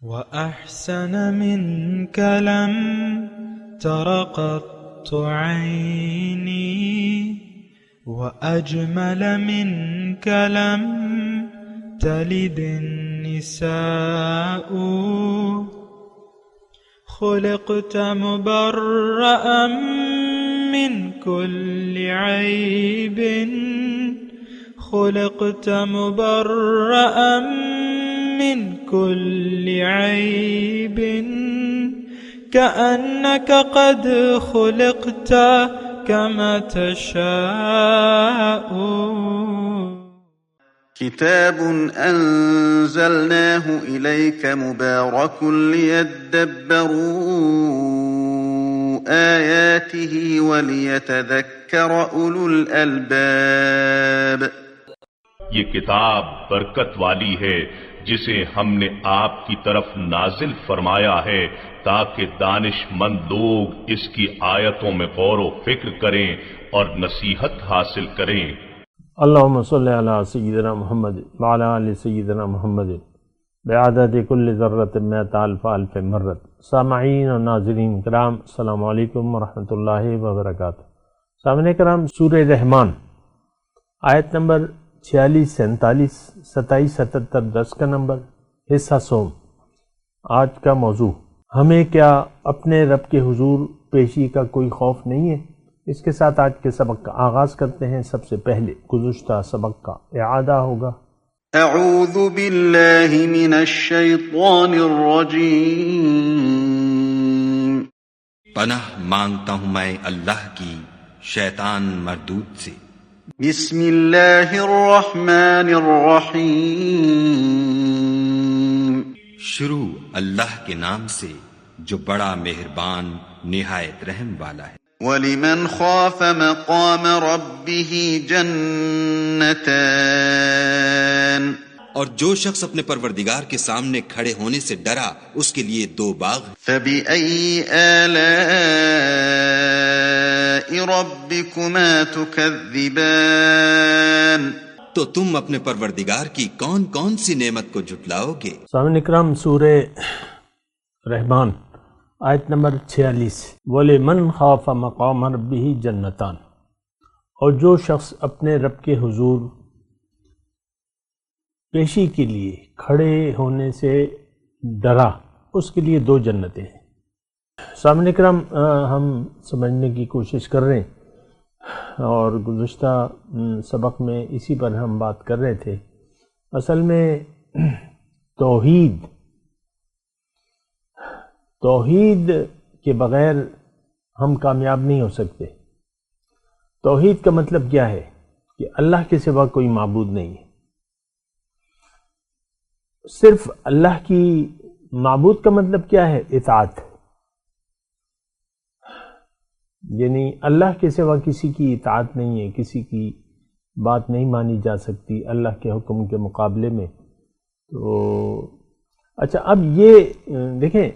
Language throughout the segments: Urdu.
وأحسن منك لم تر قط عيني وأجمل منك لم تلد النساء خلقت مبرأ من كل عيب خلقت مبرأ من كل عيب كأنك قد خلقت كما تشاء. كتاب أنزلناه إليك مبارك ليدبروا آياته وليتذكر أولو الألباب. یہ کتاب برکت والی ہے جسے ہم نے آپ کی طرف نازل فرمایا ہے تاکہ دانش مند لوگ اس کی آیتوں میں غور و فکر کریں اور نصیحت حاصل کریں. اللہم صلی علی سیدنا محمد وعلی آل سیدنا محمد بعدد کل ذرۃ مئۃ الف الف مرۃ. سامعین و ناظرین کرام، السلام علیکم ورحمۃ اللہ وبرکاتہ. سامعین کرام، سورہ رحمان آیت نمبر 46 47 27 77 10 کا نمبر، حصہ سوم. آج کا موضوع: ہمیں کیا اپنے رب کے حضور پیشی کا کوئی خوف نہیں ہے؟ اس کے ساتھ آج کے سبق کا آغاز کرتے ہیں. سب سے پہلے گزشتہ سبق کا اعادہ ہوگا. اعوذ باللہ من الشیطان الرجیم. پناہ مانگتا ہوں میں اللہ کی شیطان مردود سے. بسم اللہ الرحمن الرحیم. شروع اللہ کے نام سے جو بڑا مہربان نہایت رحم والا ہے. وَلِمَنْ خَافَ مَقَامَ رَبِّهِ جَنَّتَانِ. اور جو شخص اپنے پروردگار کے سامنے کھڑے ہونے سے ڈرا اس کے لیے 2 باغ. فَبِأَيِّ آلَاءِ رَبِّكُمَا تُكَذِّبَانِ. تو تم اپنے پروردگار کی کون کون سی نعمت کو جھٹلاؤ گے؟ سامعین اکرام، سورہ رحمان آیت نمبر 46. وَلِمَنْ خَافَ مَقَامَ رَبِّهِ جَنَّتَانِ. اور جو شخص اپنے رب کے حضور پیشی کے لیے کھڑے ہونے سے ڈرا اس کے لیے 2 جنتیں ہیں. سامعین اکرام، ہم سمجھنے کی کوشش کر رہے ہیں اور گزشتہ سبق میں اسی پر ہم بات کر رہے تھے. اصل میں توحید کے بغیر ہم کامیاب نہیں ہو سکتے. توحید کا مطلب کیا ہے؟ کہ اللہ کے سوا کوئی معبود نہیں ہے. صرف اللہ کی معبود کا مطلب کیا ہے؟ اطاعت. یعنی اللہ کے سوا کسی کی اطاعت نہیں ہے، کسی کی بات نہیں مانی جا سکتی اللہ کے حکم کے مقابلے میں. تو اچھا، اب یہ دیکھیں،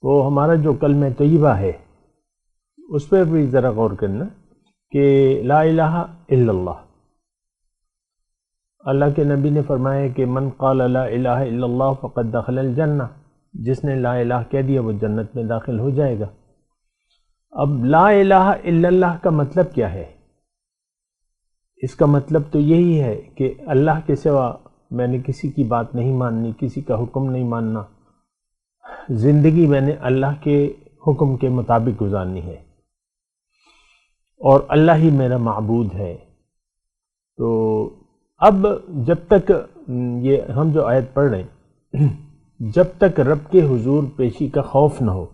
وہ ہمارا جو کلمہ طیبہ ہے اس پہ بھی ذرا غور کرنا کہ لا الہ الا اللہ. اللہ کے نبی نے فرمایا کہ من قال لا الہ الا اللہ فقد دخل الجنہ. جس نے لا الہ کہہ دیا وہ جنت میں داخل ہو جائے گا. اب لا الہ الا اللہ کا مطلب کیا ہے؟ اس کا مطلب تو یہی ہے کہ اللہ کے سوا میں نے کسی کی بات نہیں ماننی، کسی کا حکم نہیں ماننا. زندگی میں نے اللہ کے حکم کے مطابق گزارنی ہے اور اللہ ہی میرا معبود ہے. تو اب جب تک یہ ہم جو آیت پڑھ رہے ہیں، جب تک رب کے حضور پیشی کا خوف نہ ہو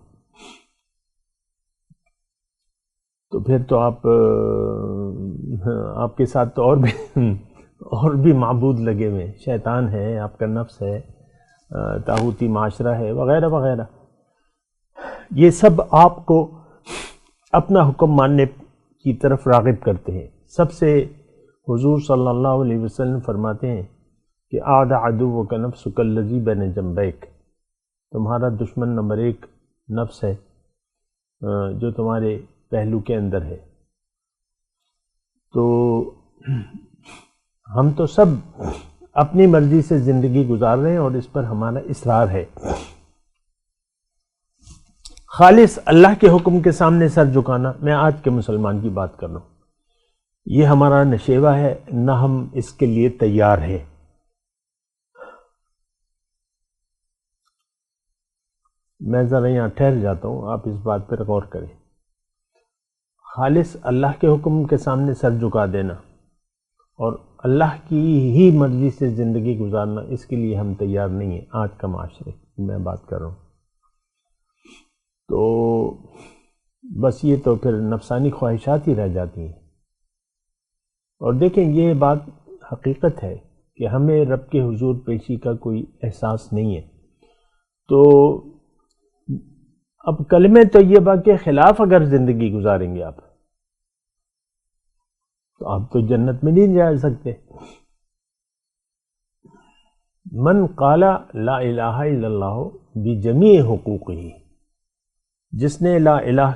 تو پھر تو آپ کے ساتھ تو اور بھی معبود لگے ہوئے ہیں. شیطان ہے، آپ کا نفس ہے، طاغوتی معاشرہ ہے، وغیرہ وغیرہ. یہ سب آپ کو اپنا حکم ماننے کی طرف راغب کرتے ہیں. سب سے حضور صلی اللہ علیہ وسلم فرماتے ہیں کہ اعدى عدوك نفسك الذي بين جنبيك. تمہارا دشمن نمبر 1 نفس ہے جو تمہارے پہلو کے اندر ہے. تو ہم تو سب اپنی مرضی سے زندگی گزار رہے ہیں اور اس پر ہمارا اصرار ہے خالص اللہ کے حکم کے سامنے سر جھکانا، میں آج کے مسلمان کی بات کر رہا ہوں، یہ ہمارا نشیوہ ہے، نہ ہم اس کے لیے تیار ہیں۔ میں ذرا یہاں ٹھہر جاتا ہوں، آپ اس بات پر غور کریں۔ خالص اللہ کے حکم کے سامنے سر جھکا دینا اور اللہ کی ہی مرضی سے زندگی گزارنا، اس کے لیے ہم تیار نہیں ہیں آج کا معاشرے میں بات کر رہا ہوں۔ تو بس یہ تو پھر نفسانی خواہشات ہی رہ جاتی ہیں۔ اور دیکھیں یہ بات حقیقت ہے کہ ہمیں رب کے حضور پیشی کا کوئی احساس نہیں ہے، تو اب کلمہ طیبہ کے خلاف اگر زندگی گزاریں گے آپ تو آپ تو جنت میں نہیں جا سکتے۔ من قال لا الہ الا اللہ بجمیع حقوقہ، جس نے لا الہ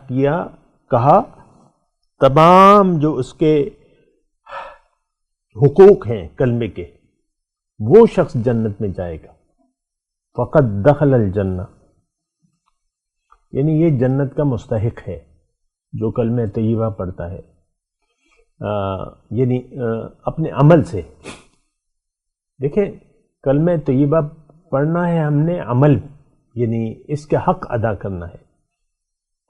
کہا تمام جو اس کے حقوق ہیں کلمے کے، وہ شخص جنت میں جائے گا۔ فقد دخل الجنہ، یعنی یہ جنت کا مستحق ہے جو کلمہ طیبہ پڑھتا ہے، یعنی اپنے عمل سے۔ دیکھیں کلمہ طیبہ پڑھنا ہے ہم نے، عمل یعنی اس کے حق ادا کرنا ہے۔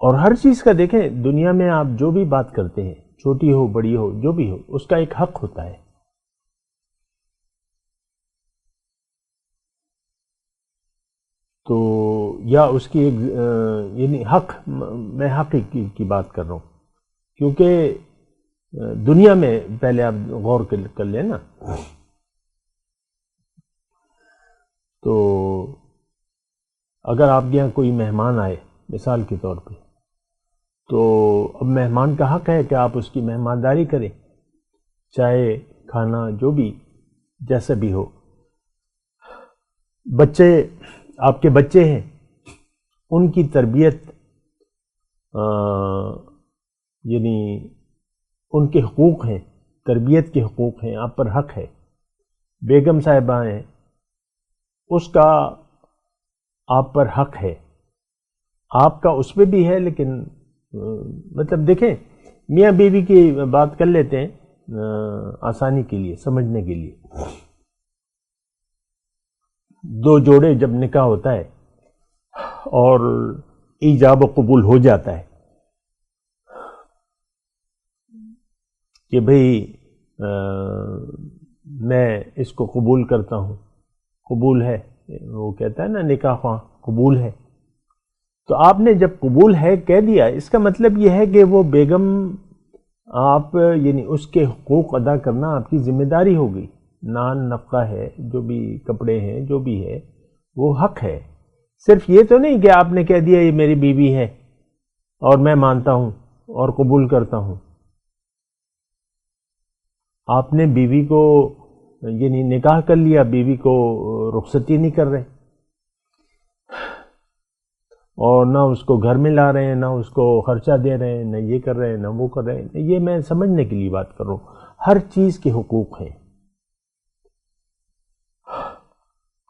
اور ہر چیز کا دیکھیں دنیا میں آپ جو بھی بات کرتے ہیں، چھوٹی ہو بڑی ہو جو بھی ہو، اس کا ایک حق ہوتا ہے۔ تو یا اس کی ایک یعنی حق، میں حق کی بات کر رہا ہوں، کیونکہ دنیا میں پہلے آپ غور کر لیں نا، تو اگر آپ کے یہاں کوئی مہمان آئے مثال کے طور پہ، تو اب مہمان کا حق ہے کہ آپ اس کی مہمانداری کریں، چائے کھانا جو بھی جیسا بھی ہو۔ بچے آپ کے بچے ہیں، ان کی تربیت یعنی ان کے حقوق ہیں، تربیت کے حقوق ہیں، آپ پر حق ہے۔ بیگم صاحبہ ہیں، اس کا آپ پر حق ہے، آپ کا اس پہ بھی ہے، لیکن مطلب دیکھیں میاں بیوی کی بات کر لیتے ہیں آسانی کے لیے، سمجھنے کے لیے۔ دو جوڑے جب نکاح ہوتا ہے اور ایجاب و قبول ہو جاتا ہے کہ بھئی میں اس کو قبول کرتا ہوں، قبول ہے، وہ کہتا ہے نا نکاح خواہ قبول ہے، تو آپ نے جب قبول ہے کہہ دیا، اس کا مطلب یہ ہے کہ وہ بیگم آپ یعنی اس کے حقوق ادا کرنا آپ کی ذمہ داری ہوگی۔ نان نفقہ ہے، جو بھی کپڑے ہیں جو بھی ہے وہ حق ہے۔ صرف یہ تو نہیں کہ آپ نے کہہ دیا یہ میری بیوی ہے اور میں مانتا ہوں اور قبول کرتا ہوں۔ آپ نے بیوی کو یعنی نکاح کر لیا، بیوی کو رخصتی نہیں کر رہے اور نہ اس کو گھر میں لا رہے ہیں، نہ اس کو خرچہ دے رہے ہیں، نہ یہ کر رہے ہیں، نہ وہ کر رہے ہیں۔ یہ میں سمجھنے کے لیے بات کر رہا ہوں، ہر چیز کے حقوق ہیں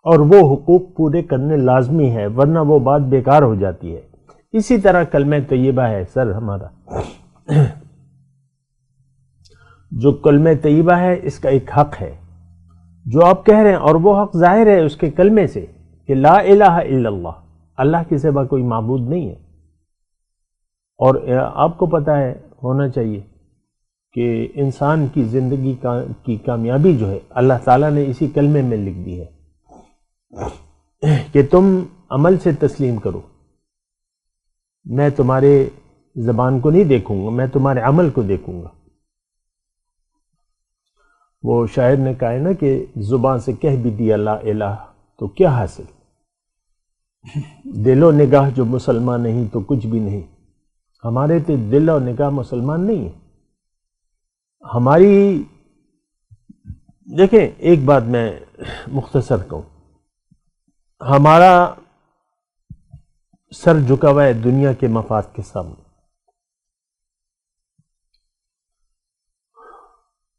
اور وہ حقوق پورے کرنے لازمی ہے، ورنہ وہ بات بیکار ہو جاتی ہے۔ اسی طرح کلمہ طیبہ ہے سر ہمارا، جو کلمہ طیبہ ہے اس کا ایک حق ہے جو آپ کہہ رہے ہیں، اور وہ حق ظاہر ہے اس کے کلمے سے کہ لا الہ الا اللہ، اللہ کے سوا کوئی معبود نہیں ہے۔ اور آپ کو پتہ ہے، ہونا چاہیے کہ انسان کی زندگی کی کامیابی جو ہے اللہ تعالیٰ نے اسی کلمے میں لکھ دی ہے کہ تم عمل سے تسلیم کرو، میں تمہارے زبان کو نہیں دیکھوں گا، میں تمہارے عمل کو دیکھوں گا۔ وہ شاعر نے کہا ہے نا کہ زبان سے کہہ بھی دیا لا الہ تو کیا حاصل، دل و نگاہ جو مسلمان نہیں تو کچھ بھی نہیں۔ ہمارے تو دل و نگاہ مسلمان نہیں ہے۔ ہماری دیکھیں ایک بات میں مختصر کہوں، ہمارا سر جھکا ہوا ہے دنیا کے مفاد کے سامنے،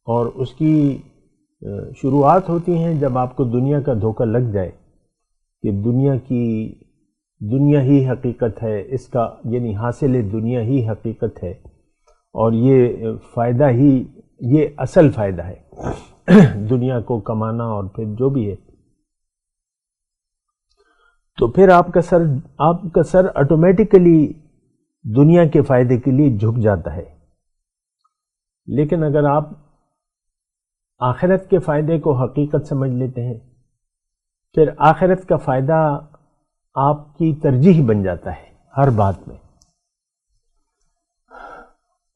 اور اس کی شروعات ہوتی ہیں جب آپ کو دنیا کا دھوکہ لگ جائے کہ دنیا کی دنیا ہی حقیقت ہے، اس کا یعنی حاصل دنیا ہی حقیقت ہے، اور یہ فائدہ ہی، یہ اصل فائدہ ہے دنیا کو کمانا اور پھر جو بھی ہے، تو پھر آپ کا سر آٹومیٹیکلی دنیا کے فائدے کے لیے جھک جاتا ہے۔ لیکن اگر آپ آخرت کے فائدے کو حقیقت سمجھ لیتے ہیں، پھر آخرت کا فائدہ آپ کی ترجیح بن جاتا ہے ہر بات میں،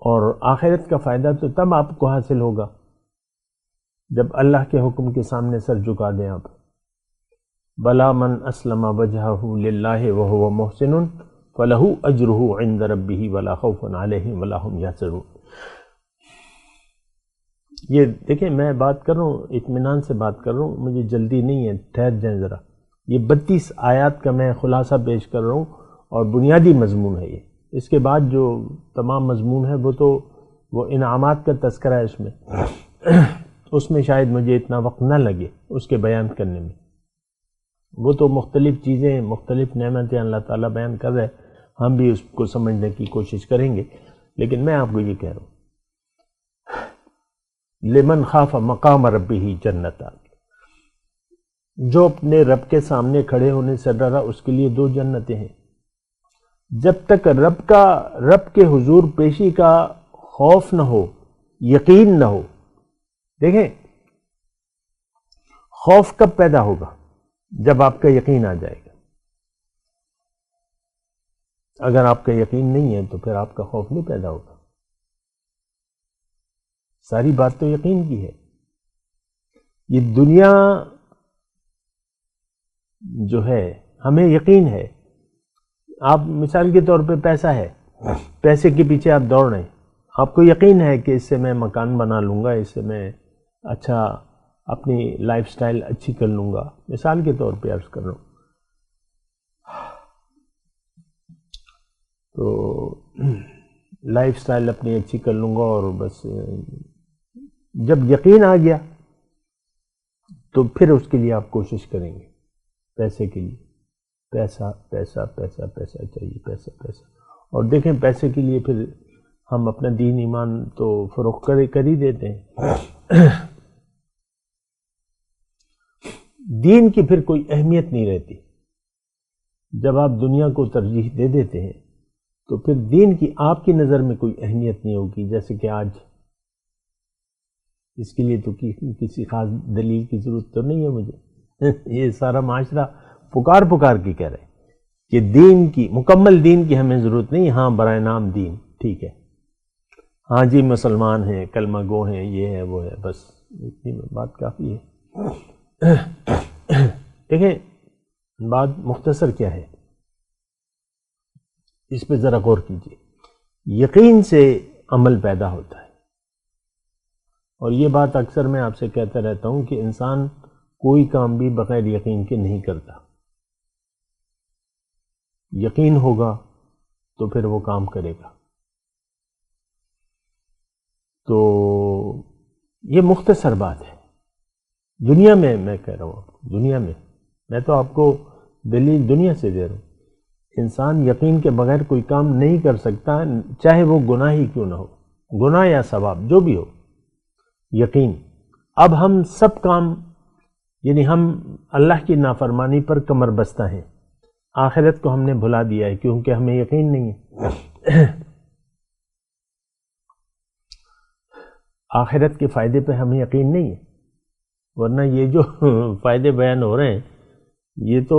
اور آخرت کا فائدہ تو تب آپ کو حاصل ہوگا جب اللہ کے حکم کے سامنے سر جھکا دیں آپ۔ بلا من اسلم وجہہ للہ وہو محسن فلہ اجرہ عند ربہ ولا خوف علیہم ولا ہم یحزنون۔ یہ دیکھیں، میں بات کر رہا ہوں، اطمینان سے بات کر رہا ہوں، مجھے جلدی نہیں ہے، ٹھہر جائیں ذرا۔ یہ 32 آیات کا میں خلاصہ پیش کر رہا ہوں اور بنیادی مضمون ہے یہ۔ اس کے بعد جو تمام مضمون ہے وہ انعامات کا تذکرہ ہے اس میں، اس میں شاید مجھے اتنا وقت نہ لگے اس کے بیان کرنے میں۔ وہ تو مختلف چیزیں، مختلف نعمتیں اللہ تعالیٰ بیان کر رہے ہیں، ہم بھی اس کو سمجھنے کی کوشش کریں گے، لیکن میں آپ کو یہ کہہ رہا ہوں، لمن خاف مقام ربہ جنتان، جو اپنے رب کے سامنے کھڑے ہونے سے ڈرا اس کے لیے 2 جنتیں ہیں۔ جب تک رب کے حضور پیشی کا خوف نہ ہو، یقین نہ ہو، دیکھیں خوف کب پیدا ہوگا؟ جب آپ کا یقین آ جائے گا۔ اگر آپ کا یقین نہیں ہے تو پھر آپ کا خوف نہیں پیدا ہوگا۔ ساری بات تو یقین کی ہے۔ یہ دنیا جو ہے ہمیں یقین ہے، آپ مثال کے طور پہ پیسہ ہے، پیسے کے پیچھے آپ دوڑ رہے ہیں، آپ کو یقین ہے کہ اس سے میں مکان بنا لوں گا، اس سے میں اچھا اپنی لائف سٹائل اچھی کر لوں گا، مثال کے طور پہ عرض کر رہا ہوں۔ تو لائف سٹائل اپنی اچھی کر لوں گا، اور بس جب یقین آ گیا تو پھر اس کے لیے آپ کوشش کریں گے، پیسے کے لیے، پیسہ پیسہ پیسہ پیسہ چاہیے، پیسہ پیسہ، اور دیکھیں پیسے کے لیے پھر ہم اپنا دین ایمان تو فروخت کر ہی دیتے ہیں۔ دین کی پھر کوئی اہمیت نہیں رہتی۔ جب آپ دنیا کو ترجیح دے دیتے ہیں تو پھر دین کی آپ کی نظر میں کوئی اہمیت نہیں ہوگی، جیسے کہ آج اس کے لیے تو کسی خاص دلیل کی ضرورت تو نہیں ہے مجھے، یہ سارا معاشرہ پکار کے کہہ رہے ہیں کہ دین کی، مکمل دین کی ہمیں ضرورت نہیں، ہاں برائے نام دین ٹھیک ہے، ہاں جی مسلمان ہیں، کلمہ گو ہیں، یہ ہے وہ ہے، بس اتنی بات کافی ہے۔ دیکھیں بات مختصر کیا ہے، اس پہ ذرا غور کیجیے۔ یقین سے عمل پیدا ہوتا ہے، اور یہ بات اکثر میں آپ سے کہتا رہتا ہوں کہ انسان کوئی کام بھی بغیر یقین کے نہیں کرتا۔ یقین ہوگا تو پھر وہ کام کرے گا۔ تو یہ مختصر بات ہے۔ دنیا میں کہہ رہا ہوں، دنیا میں تو آپ کو دلیل دنیا سے دے رہا ہوں۔ انسان یقین کے بغیر کوئی کام نہیں کر سکتا، چاہے وہ گناہ ہی کیوں نہ ہو، گناہ یا ثواب جو بھی ہو، یقین۔ اب ہم سب کام، یعنی ہم اللہ کی نافرمانی پر کمر بستہ ہیں، آخرت کو ہم نے بھلا دیا ہے کیونکہ ہمیں یقین نہیں ہے۔ آخرت کے فائدے پہ ہمیں یقین نہیں ہے، ورنہ یہ جو فائدے بیان ہو رہے ہیں یہ تو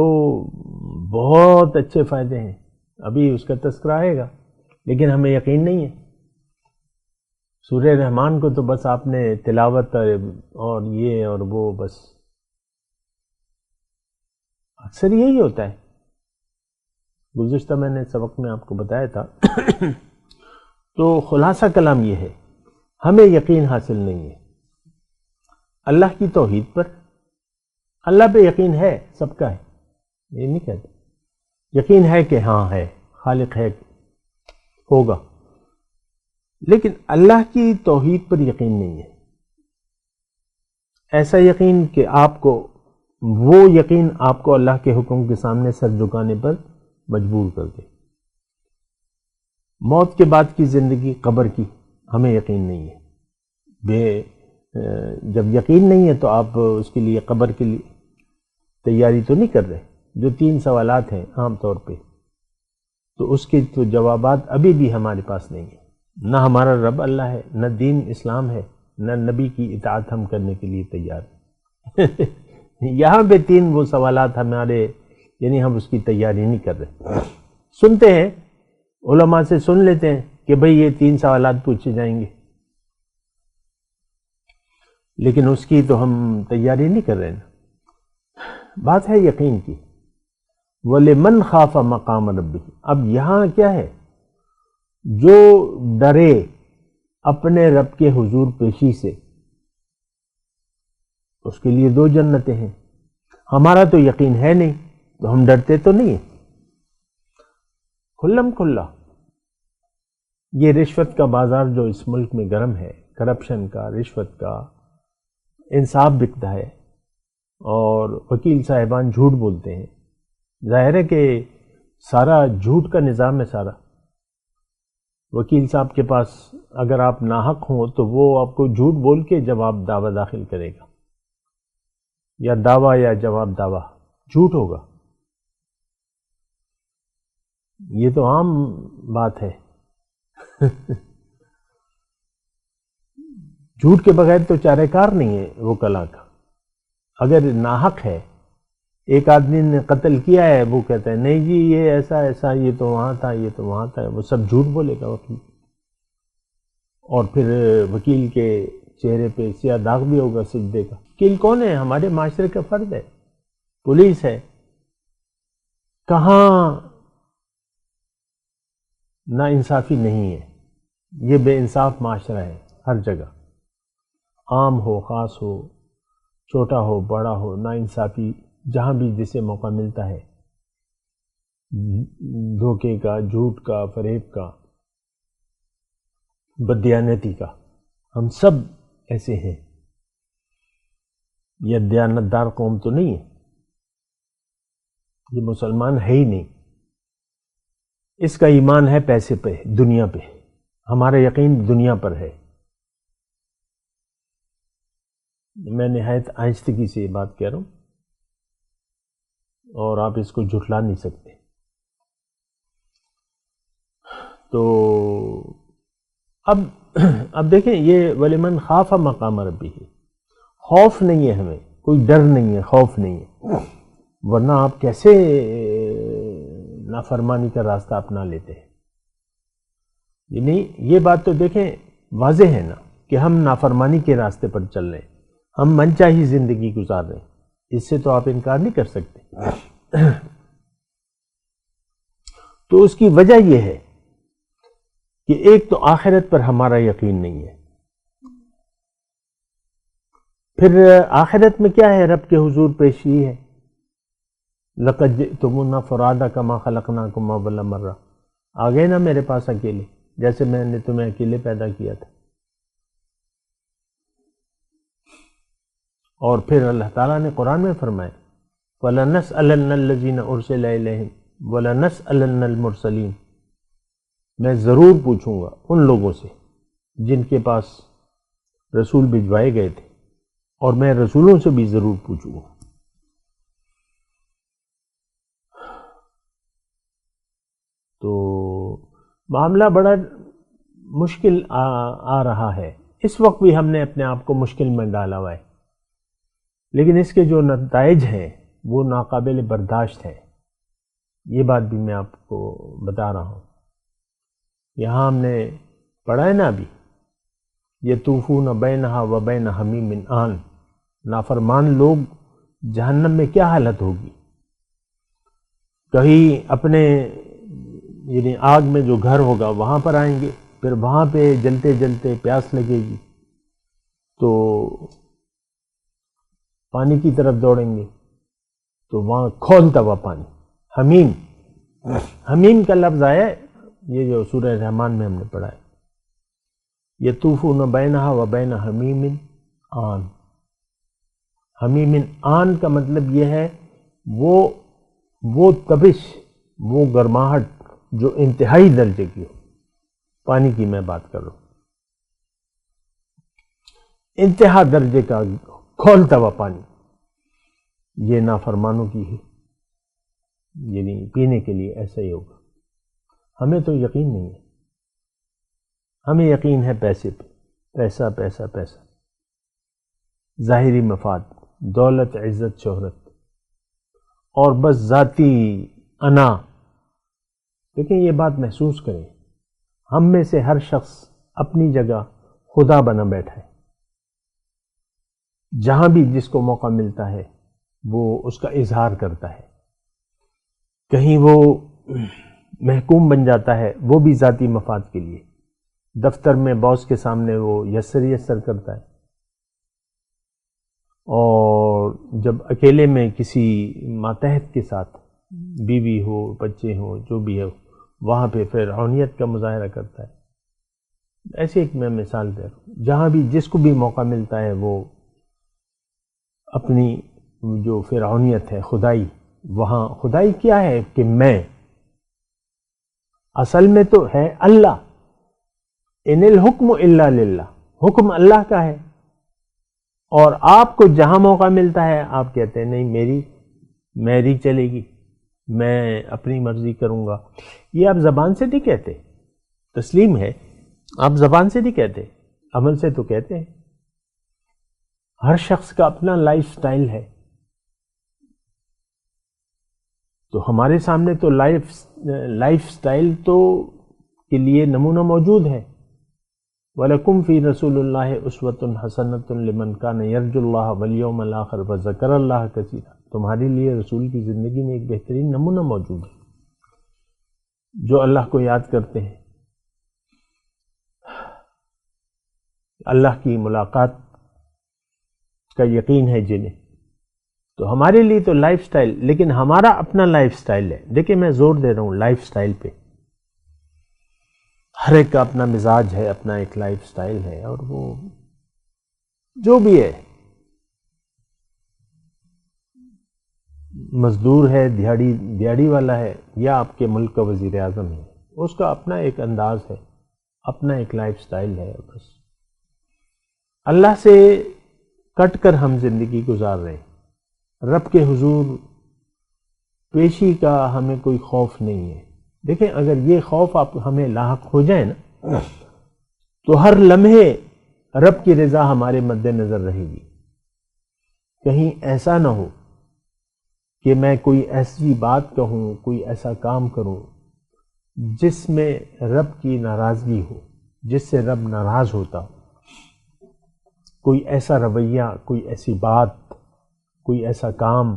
بہت اچھے فائدے ہیں، ابھی اس کا تذکرہ آئے گا، لیکن ہمیں یقین نہیں ہے۔ سورہ رحمان کو تو بس آپ نے تلاوت اور یہ اور وہ، بس اکثر یہی ہوتا ہے۔ گزشتہ میں نے سبق میں آپ کو بتایا تھا۔ تو خلاصہ کلام یہ ہے، ہمیں یقین حاصل نہیں ہے اللہ کی توحید پر۔ اللہ پہ یقین ہے، سب کا ہے، یہ نہیں کہتے، یقین ہے کہ ہاں ہے، خالق ہے، ہوگا، لیکن اللہ کی توحید پر یقین نہیں ہے۔ ایسا یقین کہ آپ کو، وہ یقین آپ کو اللہ کے حکم کے سامنے سر جھکانے پر مجبور کر دے۔ موت کے بعد کی زندگی، قبر کی، ہمیں یقین نہیں ہے۔ جب یقین نہیں ہے تو آپ اس کے لیے، قبر کے لیے تیاری تو نہیں کر رہے۔ جو 3 سوالات ہیں عام طور پہ، تو اس کے تو جوابات ابھی بھی ہمارے پاس نہیں ہیں۔ نہ ہمارا رب اللہ ہے، نہ دین اسلام ہے، نہ نبی کی اطاعت ہم کرنے کے لیے تیار ہیں۔ یہاں پہ 3 وہ سوالات ہمارے، یعنی ہم اس کی تیاری نہیں کر رہے۔ سنتے ہیں، علماء سے سن لیتے ہیں کہ بھئی یہ 3 سوالات پوچھے جائیں گے، لیکن اس کی تو ہم تیاری نہیں کر رہے نا۔ بات ہے یقین کی۔ وَلِمَنْ خَافَ مَقَامَ رَبِّهِ۔ اب یہاں کیا ہے؟ جو ڈرے اپنے رب کے حضور پیشی سے، اس کے لیے 2 جنتیں ہیں۔ ہمارا تو یقین ہے نہیں، تو ہم ڈرتے تو نہیں ہیں۔ کھلم کھلا یہ رشوت کا بازار جو اس ملک میں گرم ہے، کرپشن کا، رشوت کا، انصاف بکتا ہے، اور وکیل صاحبان جھوٹ بولتے ہیں۔ ظاہر ہے کہ سارا جھوٹ کا نظام ہے سارا۔ وکیل صاحب کے پاس اگر آپ ناحق ہوں تو وہ آپ کو جھوٹ بول کے جواب دعویٰ داخل کرے گا، یا دعویٰ یا جواب دعویٰ جھوٹ ہوگا۔ یہ تو عام بات ہے۔ جھوٹ کے بغیر تو چارہ کار نہیں ہے وکلا کا۔ اگر ناحق ہے، ایک آدمی نے قتل کیا ہے، وہ کہتا ہے نہیں جی یہ ایسا ایسا، یہ تو وہاں تھا، یہ تو وہاں تھا، وہ سب جھوٹ بولے گا وکیل۔ اور پھر وکیل کے چہرے پہ سیاہ داغ بھی ہوگا سجدے کا۔ وکیل کون ہے؟ ہمارے معاشرے کا فرد ہے، پولیس ہے۔ کہاں نا انصافی نہیں ہے؟ یہ بے انصاف معاشرہ ہے ہر جگہ، عام ہو خاص ہو، چھوٹا ہو بڑا ہو، نا انصافی جہاں بھی جسے موقع ملتا ہے، دھوکے کا، جھوٹ کا، فریب کا، بددیانتی کا، ہم سب ایسے ہیں۔ یہ دیانتدار قوم تو نہیں ہے، یہ مسلمان ہے ہی نہیں۔ اس کا ایمان ہے پیسے پہ، دنیا پہ، ہمارا یقین دنیا پر ہے۔ میں نہایت آہستگی سے یہ بات کہہ رہا ہوں، اور آپ اس کو جھٹلا نہیں سکتے۔ تو اب دیکھیں، یہ وَلِمَنْ خَافَ مَقَامَ رَبِّهِ، خوف نہیں ہے ہمیں، کوئی ڈر نہیں ہے، خوف نہیں ہے، ورنہ آپ کیسے نافرمانی کا راستہ اپنا لیتے ہیں؟ یعنی یہ بات تو دیکھیں واضح ہے نا کہ ہم نافرمانی کے راستے پر چل رہے ہیں، ہم من چاہی زندگی گزار رہے ہیں، اس سے تو آپ انکار نہیں کر سکتے۔ تو اس کی وجہ یہ ہے کہ ایک تو آخرت پر ہمارا یقین نہیں ہے۔ پھر آخرت میں کیا ہے؟ رب کے حضور پیشی ہے۔ لَقَدْ جِئْتُمُونَا فُرَادَىٰ كَمَا خَلَقْنَاكُمْ أَوَّلَ مَرَّةٍ، آ گئے نا میرے پاس اکیلے، جیسے میں نے تمہیں اکیلے پیدا کیا تھا۔ اور پھر اللہ تعالیٰ نے قرآن میں فرمایا وَلَنَسْأَلَنَّ الَّذِينَ أُرْسِلَ إِلَيْهِمْ وَلَنَسْأَلَنَّ الْمُرْسَلِينَ، میں ضرور پوچھوں گا ان لوگوں سے جن کے پاس رسول بھجوائے گئے تھے، اور میں رسولوں سے بھی ضرور پوچھوں گا۔ تو معاملہ بڑا مشکل آ رہا ہے، اس وقت بھی ہم نے اپنے آپ کو مشکل میں ڈالا ہوا ہے، لیکن اس کے جو نتائج ہیں وہ ناقابل برداشت ہے۔ یہ بات بھی میں آپ کو بتا رہا ہوں۔ یہاں ہم نے پڑھا ہے نا ابھی، یطوفون بینہا و بین حمیم آن، نافرمان لوگ جہنم میں کیا حالت ہوگی؟ کہیں اپنے یعنی آگ میں جو گھر ہوگا وہاں پر آئیں گے، پھر وہاں پہ جلتے جلتے پیاس لگے گی تو پانی کی طرف دوڑیں گے، تو وہاں کھولتا ہوا پانی، حمیم، حمیم کا لفظ آیا ہے، یہ جو سورہ رحمان میں ہم نے پڑھا ہے، یطوفون بینہا و بین حمیم آن۔ حمیم آن کا مطلب یہ ہے وہ تبش وہ گرماہٹ جو انتہائی درجے کی ہو، پانی کی میں بات کر رہا ہوں، انتہا درجے کا کھولتا ہوا پانی، یہ نافرمانوں کی ہے، یعنی پینے کے لیے ایسا ہی ہوگا۔ ہمیں تو یقین نہیں ہے، ہمیں یقین ہے پیسے پہ، پیسہ پیسہ پیسہ، ظاہری مفاد، دولت، عزت، شہرت، اور بس ذاتی انا۔ لیکن یہ بات محسوس کریں، ہم میں سے ہر شخص اپنی جگہ خدا بنا بیٹھا ہے، جہاں بھی جس کو موقع ملتا ہے وہ اس کا اظہار کرتا ہے، کہیں وہ محکوم بن جاتا ہے، وہ بھی ذاتی مفاد کے لیے، دفتر میں باس کے سامنے وہ یسر کرتا ہے، اور جب اکیلے میں کسی ماتحت کے ساتھ، بیوی ہو، بچے ہوں، جو بھی ہو، وہاں پہ فرعونیت کا مظاہرہ کرتا ہے۔ ایسے ایک میں مثال دے رہا ہوں، جہاں بھی جس کو بھی موقع ملتا ہے وہ اپنی جو فرعونیت ہے، خدائی، وہاں خدائی کیا ہے کہ میں، اصل میں تو ہے اللہ، ان الحکم الا للہ، حکم اللہ کا ہے، اور آپ کو جہاں موقع ملتا ہے آپ کہتے ہیں نہیں میری چلے گی، میں اپنی مرضی کروں گا۔ یہ آپ زبان سے نہیں کہتے، تسلیم ہے، آپ زبان سے نہیں کہتے، عمل سے تو کہتے ہیں۔ ہر شخص کا اپنا لائف سٹائل ہے، تو ہمارے سامنے تو لائف سٹائل تو کے لیے نمونہ موجود ہے۔ وَلَكُمْ فِي رَسُولِ اللَّهِ أُسْوَةٌ حَسَنَةٌ لِمَنْ كَانَ يَرْجُو اللَّهَ وَالْيَوْمَ الْآخِرَ وَذَكَرَ اللَّهَ كَثِيرًا۔ تمہارے لیے رسول کی زندگی میں ایک بہترین نمونہ موجود ہے، جو اللہ کو یاد کرتے ہیں، اللہ کی ملاقات کا یقین ہے جنہیں، تو ہمارے لیے تو لائف سٹائل، لیکن ہمارا اپنا لائف سٹائل ہے۔ دیکھیں میں زور دے رہا ہوں لائف سٹائل پہ، ہر ایک کا اپنا مزاج ہے، اپنا ایک لائف سٹائل ہے، اور وہ جو بھی ہے، مزدور ہے، دیہڑی والا ہے، یا آپ کے ملک کا وزیر اعظم ہے، اس کا اپنا ایک انداز ہے، اپنا ایک لائف سٹائل ہے۔ بس اللہ سے کٹ کر ہم زندگی گزار رہے ہیں، رب کے حضور پیشی کا ہمیں کوئی خوف نہیں ہے۔ دیکھیں اگر یہ خوف آپ ہمیں لاحق ہو جائے نا، تو ہر لمحے رب کی رضا ہمارے مد نظر رہے گی۔ کہیں ایسا نہ ہو کہ میں کوئی ایسی بات کہوں، کوئی ایسا کام کروں جس میں رب کی ناراضگی ہو، جس سے رب ناراض ہوتا ہو، کوئی ایسا رویہ، کوئی ایسی بات، کوئی ایسا کام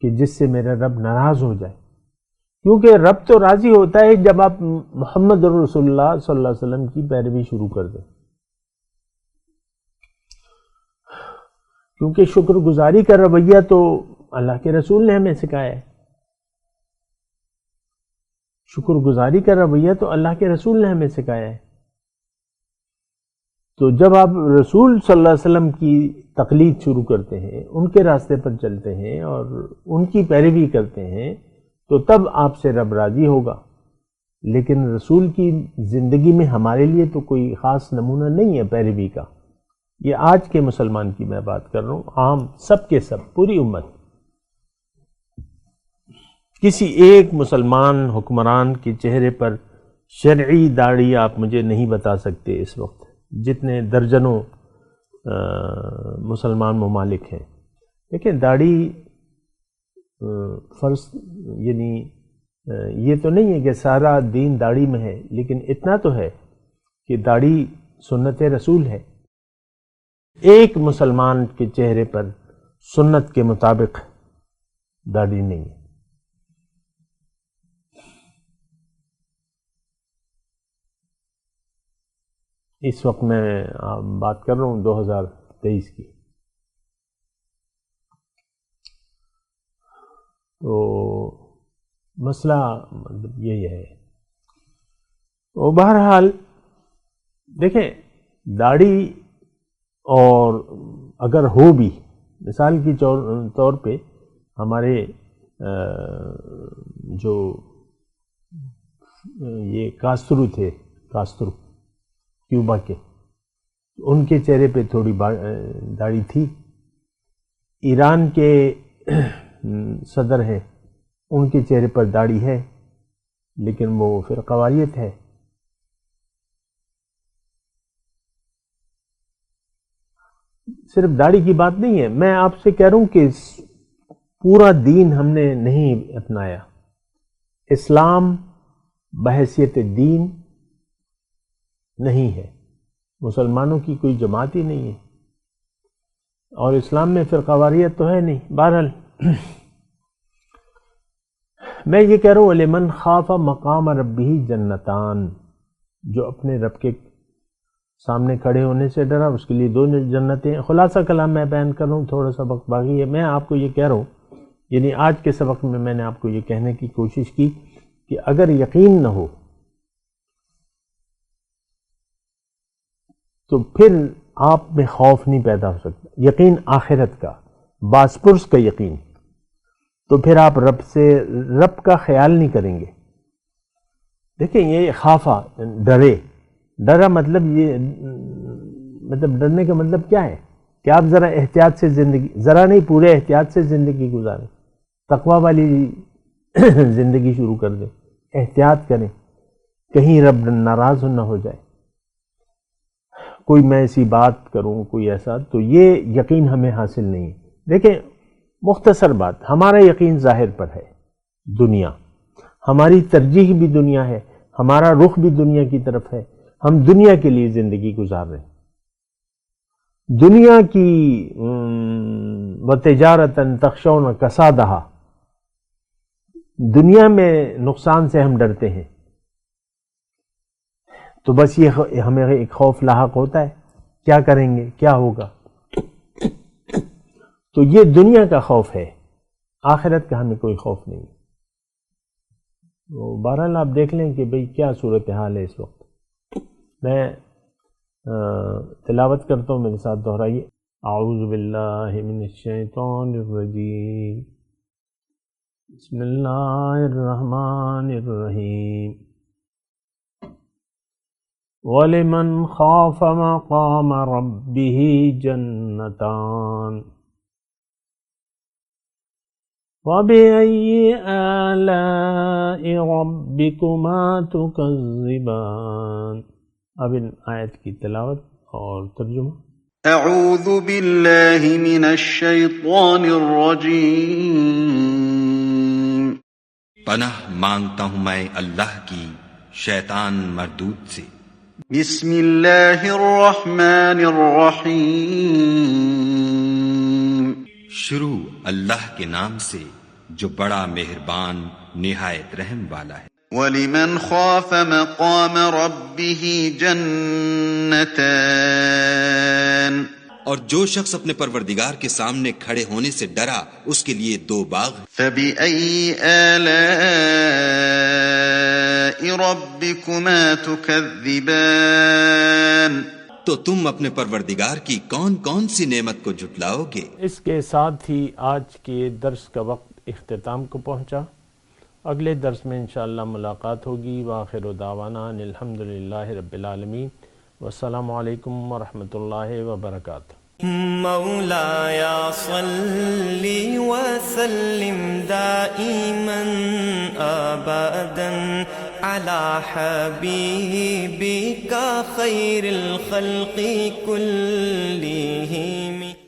کہ جس سے میرا رب ناراض ہو جائے۔ کیونکہ رب تو راضی ہوتا ہے جب آپ محمد رسول اللہ صلی اللہ علیہ وسلم کی پیروی شروع کر دیں، کیونکہ شکر گزاری کا رویہ تو اللہ کے رسول نے ہمیں سکھایا ہے، شکر گزاری کا رویہ تو اللہ کے رسول نے ہمیں سکھایا ہے۔ تو جب آپ رسول صلی اللہ علیہ وسلم کی تقلید شروع کرتے ہیں، ان کے راستے پر چلتے ہیں اور ان کی پیروی کرتے ہیں، تو تب آپ سے رب راضی ہوگا۔ لیکن رسول کی زندگی میں ہمارے لیے تو کوئی خاص نمونہ نہیں ہے پیروی کا۔ یہ آج کے مسلمان کی میں بات کر رہا ہوں، عام سب کے سب، پوری امت۔ کسی ایک مسلمان حکمران کے چہرے پر شرعی داڑھی آپ مجھے نہیں بتا سکتے اس وقت، جتنے درجنوں مسلمان ممالک ہیں۔ دیکھیں داڑھی فرض، یعنی یہ تو نہیں ہے کہ سارا دین داڑھی میں ہے، لیکن اتنا تو ہے کہ داڑھی سنت رسول ہے۔ ایک مسلمان کے چہرے پر سنت کے مطابق داڑھی نہیں ہے۔ اس وقت میں بات کر رہا ہوں 2023 کی، تو مسئلہ مطلب یہی ہے۔ تو بہرحال دیکھیں داڑھی، اور اگر ہو بھی، مثال کے طور پہ ہمارے جو یہ کاسترو تھے، کاسترو کیوبا کے، ان کے چہرے پہ تھوڑی داڑھی تھی. ایران کے صدر ہیں، ان کے چہرے پر داڑھی ہے لیکن وہ فرقواریت ہے. صرف داڑھی کی بات نہیں ہے، میں آپ سے کہہ رہا ہوں کہ پورا دین ہم نے نہیں اپنایا. اسلام بحیثیت دین نہیں ہے، مسلمانوں کی کوئی جماعت ہی نہیں ہے، اور اسلام میں فرقہ واریت تو ہے نہیں. بہرحال میں یہ کہہ رہا ہوں لمن خاف مقام ربہ جنتان، جو اپنے رب کے سامنے کھڑے ہونے سے ڈرا اس کے لیے 2 جنتیں. خلاصہ کلام میں بیان کر رہا ہوں، تھوڑا سا وقت باقی ہے. میں آپ کو یہ کہہ رہا ہوں، یعنی آج کے سبق میں نے آپ کو یہ کہنے کی کوشش کی کہ اگر یقین نہ ہو تو پھر آپ میں خوف نہیں پیدا ہو سکتا. یقین آخرت کا، باسپرس کا یقین، تو پھر آپ رب کا خیال نہیں کریں گے. دیکھیں یہ خافا، ڈرا مطلب یہ مطلب ڈرنے کا مطلب کیا ہے کہ آپ ذرا احتیاط سے زندگی، ذرا نہیں پورے احتیاط سے زندگی گزاریں، تقوی والی زندگی شروع کر دیں، احتیاط کریں، کہیں رب ناراض نہ ہو جائے. کوئی میں ایسی بات کروں، کوئی ایسا، تو یہ یقین ہمیں حاصل نہیں. دیکھیں مختصر بات، ہمارا یقین ظاہر پر ہے، دنیا، ہماری ترجیح بھی دنیا ہے، ہمارا رخ بھی دنیا کی طرف ہے. ہم دنیا کے لیے زندگی گزار رہے ہیں. دنیا کی وَتِجَارَةً تَخْشَوْنَ كَسَادَهَا، دنیا میں نقصان سے ہم ڈرتے ہیں. تو بس یہ ہمیں ایک خوف لاحق ہوتا ہے، کیا کریں گے، کیا ہوگا. تو یہ دنیا کا خوف ہے، آخرت کا ہمیں کوئی خوف نہیں. تو بہرحال آپ دیکھ لیں کہ بھئی کیا صورتحال ہے اس وقت. میں تلاوت کرتا ہوں، میرے ساتھ دہرائیے. اعوذ باللہ من الشیطان الرجیم، بسم اللہ الرحمن الرحیم. وَلِمَنْ خَافَ مَقَامَ رَبِّهِ جَنَّتَانِ وَبِأَيِّ آلَاءِ رَبِّكُمَا تُكَذِّبَانِ. اب ان آیت کی تلاوت اور ترجمہ. اعوذ باللہ من الشیطان الرجیم. پناہ مانگتا ہوں میں اللہ کی شیطان مردود سے. بسم اللہ الرحمن الرحیم. شروع اللہ کے نام سے جو بڑا مہربان نہایت رحم والا ہے. وَلِمَنْ خَافَ مَقَامَ رَبِّهِ جَنَّتَانِ. اور جو شخص اپنے پروردگار کے سامنے کھڑے ہونے سے ڈرا اس کے لیے 2 باغ. فَبِأَيِّ آلَاءِ رَبِّكُمَا تُكَذِّبَانِ. تو تم اپنے پروردگار کی کون کون سی نعمت کو جھٹلاؤ گے. اس کے ساتھ ہی آج کے درس کا وقت اختتام کو پہنچا. اگلے درس میں انشاءاللہ ملاقات ہوگی. وآخر دعوانا ان الحمدللہ رب العالمین. والسلام علیکم ورحمۃ اللہ وبرکاتہ. مولایا صلی وسلم دائما ابدا علی حبیبک خیر الخلق کلہم.